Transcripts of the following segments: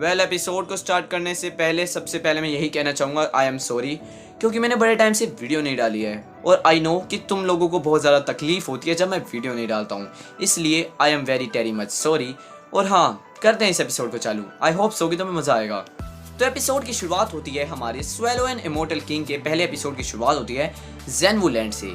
Episode को start करने से पहले सबसे पहले मैं यही कहना चाहूँगा आई एम सॉरी, क्योंकि मैंने बड़े टाइम से वीडियो नहीं डाली है और आई नो कि तुम लोगों को बहुत ज़्यादा तकलीफ होती है जब मैं वीडियो नहीं डालता हूँ, इसलिए I am very much sorry. और हाँ, करते हैं इस एपिसोड को चालू। आई होप सो कि तुम्हें मज़ा आएगा। तो एपिसोड की शुरुआत होती है हमारे स्वेलो एंड इमोर्टल किंग के पहले एपिसोड की शुरुआत होती है ज़ेनवू लैंड से।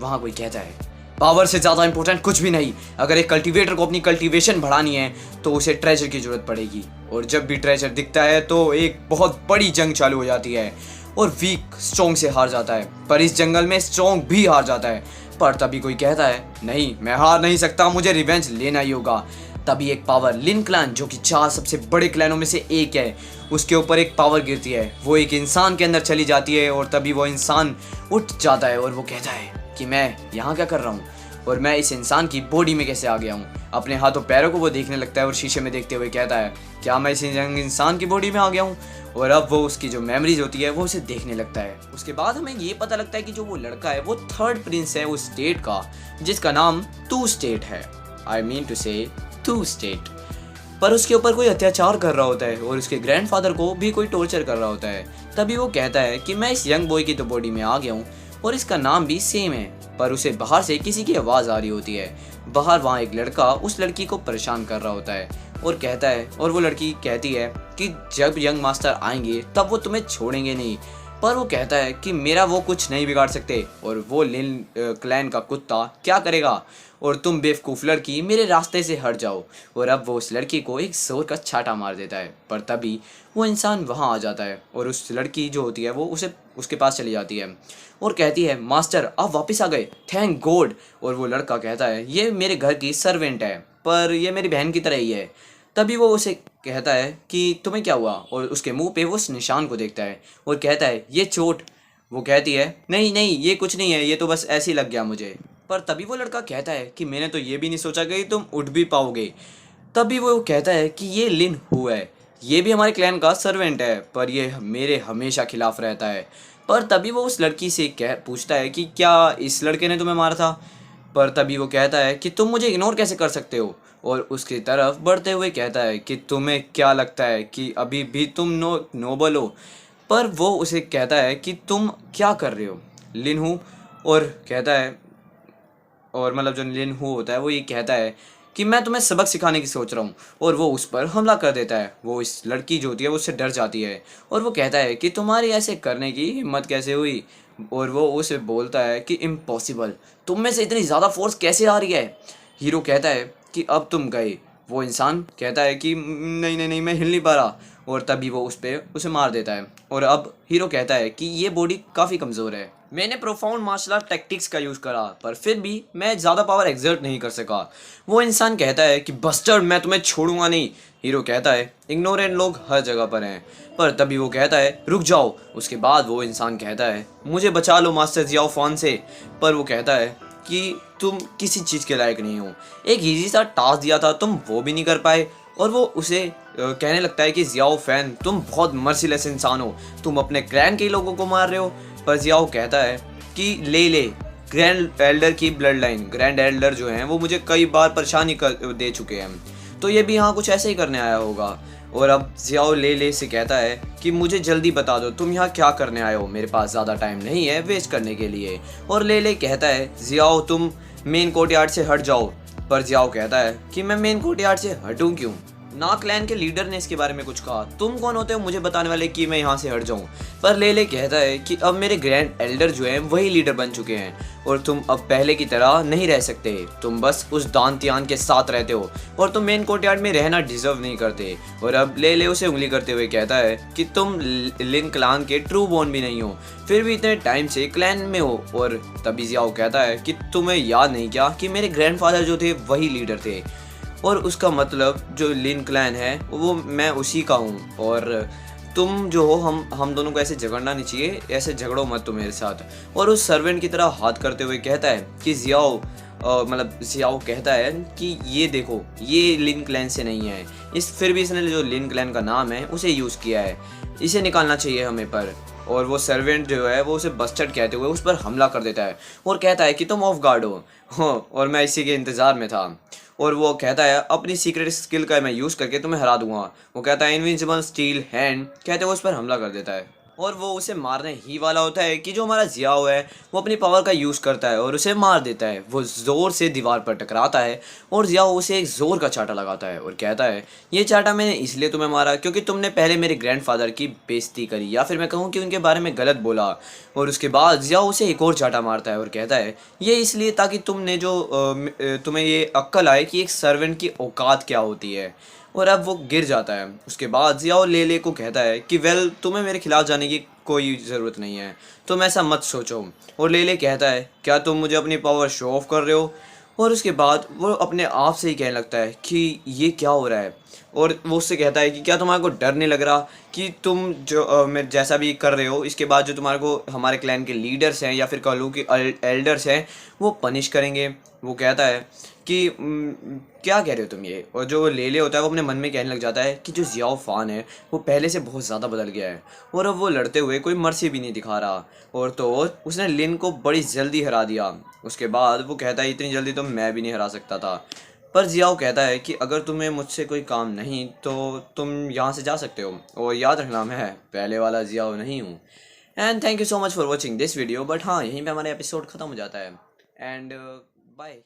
वहाँ कोई कहता है पावर से ज़्यादा इंपॉर्टेंट कुछ भी नहीं, अगर एक कल्टीवेटर को अपनी कल्टीवेशन बढ़ानी है तो उसे ट्रेजर की ज़रूरत पड़ेगी, और जब भी ट्रेजर दिखता है तो एक बहुत बड़ी जंग चालू हो जाती है और वीक स्ट्रॉन्ग से हार जाता है, पर इस जंगल में स्ट्रॉन्ग भी हार जाता है। पर तभी कोई कहता है नहीं, मैं हार नहीं सकता, मुझे रिवेंज लेना ही होगा। तभी एक पावर लिन क्लैन, जो कि 4 सबसे बड़े क्लैनों में से एक है, उसके ऊपर एक पावर गिरती है, वो एक इंसान के अंदर चली जाती है और तभी वो इंसान उठ जाता है और वो कहता है कि मैं यहाँ क्या कर रहा हूँ और मैं इस इंसान की बॉडी में कैसे आ गया हूँ। अपने हाथों पैरों को वो देखने लगता है और शीशे में देखते हुए कहता है क्या मैं इस इंसान की बॉडी में आ गया हूँ। और अब वो उसकी जो मेमोरीज होती है वो उसे देखने लगता है। उसके बाद हमें ये पता लगता है कि जो वो लड़का है वो 3rd प्रिंस है उस स्टेट का, जिसका नाम टू स्टेट है। आई मीन टू से टू स्टेट। पर उसके ऊपर कोई अत्याचार कर रहा होता है और उसके ग्रैंडफादर को भी कोई टॉर्चर कर रहा होता है। तभी वो कहता है कि मैं इस यंग बॉय की तो बॉडी में आ गया हूँ और इसका नाम भी सेम है। पर उसे बाहर से किसी की आवाज़ आ रही होती है। बाहर वहाँ एक लड़का उस लड़की को परेशान कर रहा होता है और कहता है, और वो लड़की कहती है कि जब यंग मास्टर आएंगे तब वो तुम्हें छोड़ेंगे नहीं। पर वो कहता है कि मेरा वो कुछ नहीं बिगाड़ सकते, और वो लिन क्लैन का कुत्ता क्या करेगा, और तुम बेवकूफ़ लड़की मेरे रास्ते से हट जाओ। और अब वो उस लड़की को एक जोर का छाटा मार देता है। पर तभी वो इंसान वहाँ आ जाता है और उस लड़की जो होती है वो उसके पास चली जाती है और कहती है मास्टर आप वापस आ गए, थैंक गॉड। और वो लड़का कहता है ये मेरे घर की सर्वेंट है, पर ये मेरी बहन की तरह ही है। तभी वो उसे कहता है कि तुम्हें क्या हुआ, और उसके मुंह पे वो उस निशान को देखता है और कहता है ये चोट। वो कहती है नहीं नहीं ये कुछ नहीं है, ये तो बस ऐसे ही लग गया मुझे। पर तभी वो लड़का कहता है कि मैंने तो ये भी नहीं सोचा कि तुम उठ भी पाओगे। तभी वो कहता है कि ये लिन हु है, ये भी हमारे क्लैन का सर्वेंट है, पर ये मेरे हमेशा खिलाफ रहता है। पर तभी वो उस लड़की से पूछता है कि क्या इस लड़के ने तुम्हें मारा था। पर तभी वो कहता है कि तुम मुझे इग्नोर कैसे कर सकते हो, और उसकी तरफ बढ़ते हुए कहता है कि तुम्हें क्या लगता है कि अभी भी तुम नोबल हो। पर वो उसे कहता है कि तुम क्या कर रहे हो लिन हूँ, और कहता है, और मतलब जो लिन हू होता है वो ये कहता है कि मैं तुम्हें सबक सिखाने की सोच रहा हूँ, और वो उस पर हमला कर देता है। वो इस लड़की जो होती है वो उससे डर जाती है और वो कहता है कि तुम्हारी ऐसे करने की हिम्मत कैसे हुई, और वो उसे बोलता है कि इम्पॉसिबल, तुम में से इतनी ज़्यादा फोर्स कैसे आ रही है। हीरो कहता है कि अब तुम गए। वो इंसान कहता है कि नहीं नहीं नहीं मैं हिल नहीं पा रहा, और तभी वो उसे मार देता है। और अब हीरो कहता है कि ये बॉडी काफ़ी कमज़ोर है, मैंने प्रोफाउंड मार्शल आर्ट टैक्टिक्स का यूज़ करा पर फिर भी मैं ज़्यादा पावर एक्सर्ट नहीं कर सका। वो इंसान कहता है कि बस्टर्ड मैं तुम्हें छोड़ूंगा नहीं। हीरो कहता है इग्नोरेंट लोग हर जगह पर हैं। पर तभी वो कहता है रुक जाओ। उसके बाद वो इंसान कहता है मुझे बचा लो मास्टर जियाओ फॉन से। पर वो कहता है कि तुम किसी चीज़ के लायक नहीं हो, एक इजी सा टास्क दिया था तुम वो भी नहीं कर पाए। और वो उसे कहने लगता है कि जियाओ फैन तुम बहुत मर्सीलेस इंसान हो, तुम अपने क्लैन के लोगों को मार रहे हो। पर जियाओ कहता है कि ले ग्रैंड एल्डर की ब्लड लाइन, ग्रैंड एल्डर जो हैं वो मुझे कई बार परेशानी कर दे चुके हैं, तो ये भी यहाँ कुछ ऐसे ही करने आया होगा। और अब जियाओ ले से कहता है कि मुझे जल्दी बता दो तुम यहाँ क्या करने आए हो, मेरे पास ज़्यादा टाइम नहीं है वेस्ट करने के लिए। और ले कहता है जियाओ तुम मेन कोर्टयार्ड से हट जाओ। पर जियाओ कहता है कि मैं मेन कोर्टयार्ड से हटूँ क्यों, ना क्लैन के लीडर ने इसके बारे में कुछ कहा, तुम कौन होते हो मुझे बताने वाले कि मैं यहाँ से हट जाऊँ। पर ले कहता है कि अब मेरे ग्रैंड एल्डर जो हैं वही लीडर बन चुके हैं और तुम अब पहले की तरह नहीं रह सकते, तुम बस उस दान त्यान के साथ रहते हो और तुम मेन कोर्टयार्ड में रहना डिजर्व नहीं करते। और अब ले उसे उंगली करते हुए कहता है कि तुम लिन क्लैन के ट्रू बॉर्न भी नहीं हो, फिर भी इतने टाइम से क्लैन में हो। और तभी जियाओ कहता है कि तुम्हें याद नहीं क्या कि मेरे ग्रैंडफादर जो थे वही लीडर थे, और उसका मतलब जो लिन क्लैन है वो मैं उसी का हूँ, और तुम जो हो हम दोनों को ऐसे झगड़ना नहीं चाहिए, ऐसे झगड़ो मत तुम मेरे साथ। और उस सर्वेंट की तरह हाथ करते हुए कहता है कि जियाओ जियाओ कहता है कि ये देखो ये लिन क्लैन से नहीं है, फिर भी इसने जो लिन क्लैन का नाम है उसे यूज़ किया है, इसे निकालना चाहिए हमें। पर और वो सर्वेंट जो है वो उसे बस्टर्ड कहते हुए उस पर हमला कर देता है और कहता है कि तुम ऑफ गार्ड हो और मैं इसी के इंतज़ार में था। और वो कहता है अपनी सीक्रेट स्किल का मैं यूज़ करके तुम्हें हरा दूंगा। वो कहता है इनविंसिबल स्टील हैंड, कहते हैं वो उस पर हमला कर देता है और वो उसे मारने ही वाला होता है कि जो हमारा जियाओ है वो अपनी पावर का यूज़ करता है और उसे मार देता है। वो ज़ोर से दीवार पर टकराता है और जियाओ उसे एक ज़ोर का चाटा लगाता है और कहता है ये चाटा मैंने इसलिए तुम्हें मारा क्योंकि तुमने पहले मेरे ग्रैंडफादर की बेइज्जती करी, या फिर मैं कहूँ कि उनके बारे में गलत बोला। और उसके बाद जियाओ उसे एक और चाटा मारता है और कहता है ये इसलिए ताकि तुमने जो तुम्हें ये अक्ल आए कि एक सर्वेंट की औकात क्या होती है। और अब वो गिर जाता है। उसके बाद जियाओ लेले को कहता है कि वेल तुम्हें मेरे खिलाफ जाने की कोई ज़रूरत नहीं है, तुम ऐसा मत सोचो। और लेले कहता है क्या तुम मुझे अपनी पावर शो ऑफ कर रहे हो। और उसके बाद वो अपने आप से ही कहने लगता है कि ये क्या हो रहा है। और वो उससे कहता है कि क्या तुम्हारे को डर नहीं लग रहा कि तुम जो मैं जैसा भी कर रहे हो इसके बाद जो तुम्हारे को हमारे क्लैन के लीडर्स हैं या फिर कह लो कि एल्डर्स हैं वो पनिश करेंगे। वो कहता है कि क्या कह रहे हो तुम ये। और जो लेले होता है वो अपने मन में कहने लग जाता है कि जो जियाओ फान है वो पहले से बहुत ज़्यादा बदल गया है और अब वो लड़ते हुए कोई मर्सी भी नहीं दिखा रहा। और तो और उसने लिन को बड़ी जल्दी हरा दिया। उसके बाद वो कहता है इतनी जल्दी तो मैं भी नहीं हरा सकता था। पर जियाओ कहता है कि अगर तुम्हें मुझसे कोई काम नहीं तो तुम यहाँ से जा सकते हो, और याद रखना मैं पहले वाला जियाओ नहीं हूँ। And thank you so much for watching this video. But हाँ, यहीं पे हमारा एपिसोड ख़त्म हो जाता है। And bye.